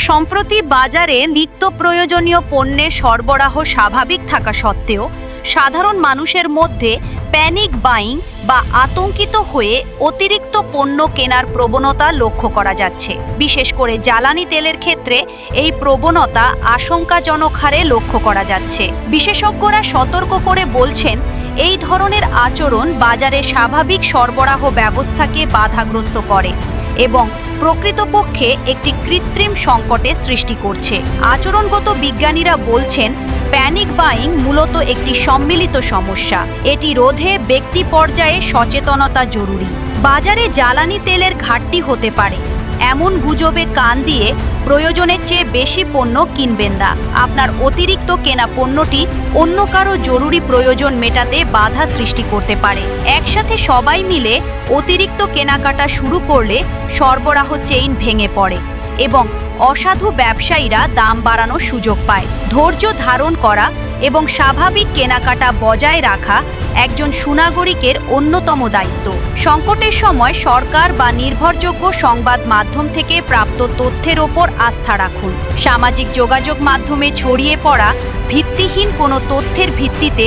সম্প্রতি বাজারে নিত্য প্রয়োজনীয় পণ্যের সরবরাহ স্বাভাবিক থাকা সত্ত্বেও সাধারণ মানুষের মধ্যে প্যানিক বাইং বা আতঙ্কিত হয়ে অতিরিক্ত পণ্য কেনার প্রবণতা লক্ষ্য করা যাচ্ছে। বিশেষ করে জ্বালানি তেলের ক্ষেত্রে এই প্রবণতা আশঙ্কাজনক হারে লক্ষ্য করা যাচ্ছে। বিশেষজ্ঞরা সতর্ক করে বলছেন, এই ধরনের আচরণ বাজারে স্বাভাবিক সরবরাহ ব্যবস্থাকে বাধাগ্রস্ত করে এবং প্রকৃতপক্ষে একটি কৃত্রিম সংকটের সৃষ্টি করছে। আচরণগত বিজ্ঞানীরা বলছেন, প্যানিক বাইং মূলত একটি সম্মিলিত সমস্যা। এটি রোধে ব্যক্তি পর্যায়ে সচেতনতা জরুরি। বাজারে জ্বালানি তেলের ঘাটতি হতে পারে এমন গুজবে কান দিয়ে প্রয়োজনের চেয়ে বেশি পণ্য কিনবেন না। আপনার অতিরিক্ত কেনা পণ্যটি অন্য কারো জরুরি প্রয়োজন মেটাতে বাধা সৃষ্টি করতে পারে। একসাথে সবাই মিলে অতিরিক্ত কেনাকাটা শুরু করলে সরবরাহ চেইন ভেঙে পড়ে এবং অসাধু ব্যবসায়ীরা দাম বাড়ানোর সুযোগ পায়। ধৈর্য ধারণ করা এবং স্বাভাবিক কেনাকাটা বজায় রাখা একজন সুনাগরিকের অন্যতম দায়িত্ব। সংকটের সময় সরকার বা নির্ভরযোগ্য সংবাদ মাধ্যম থেকে প্রাপ্ত তথ্যের ওপর আস্থা রাখুন। সামাজিক যোগাযোগ মাধ্যমে ছড়িয়ে পড়া ভিত্তিহীন কোনো তথ্যের ভিত্তিতে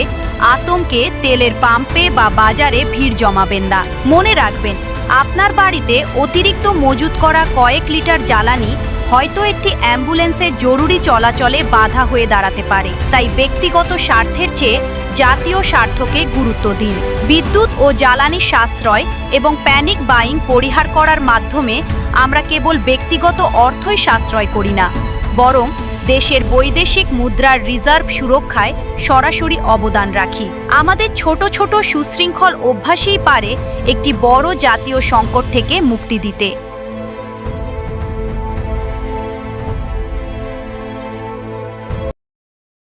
আতঙ্কে তেলের পাম্পে বা বাজারে ভিড় জমাবেন না। মনে রাখবেন, আপনার বাড়িতে অতিরিক্ত মজুত করা কয়েক লিটার জ্বালানি হয়তো একটি অ্যাম্বুলেন্সের জরুরি চলাচলে বাধা হয়ে দাঁড়াতে পারে। তাই ব্যক্তিগত স্বার্থের চেয়ে জাতীয় স্বার্থকে গুরুত্ব দিন। বিদ্যুৎ ও জ্বালানি সাশ্রয় এবং প্যানিক বাইং পরিহার করার মাধ্যমে আমরা কেবল ব্যক্তিগত অর্থই সাশ্রয় করি না, বরং দেশের বৈদেশিক মুদ্রার রিজার্ভ সুরক্ষায় সরাসরি অবদান রাখি। আমাদের ছোট ছোট সুশৃঙ্খল অভ্যাসই পারে একটি বড় জাতীয় সংকট থেকে মুক্তি দিতে।